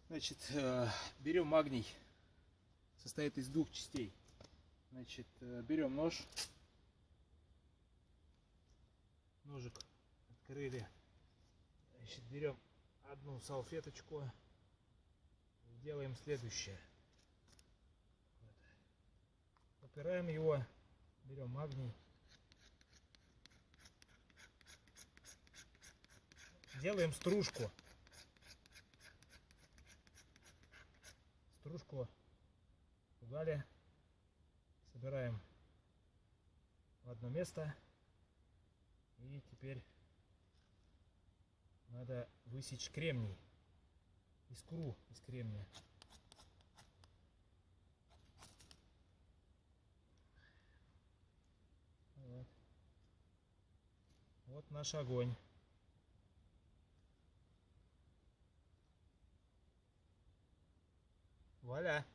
Значит, берем магний. Состоит из двух частей. Значит, берем нож. Ножик открыли. Значит, берем одну салфеточку. Делаем следующее. Упираем его. Берем магний. Делаем стружку. Стружку удали. Собираем в одно место. И теперь надо высечь кремний. Искру из кремния. Вот. Вот наш огонь. Вуаля!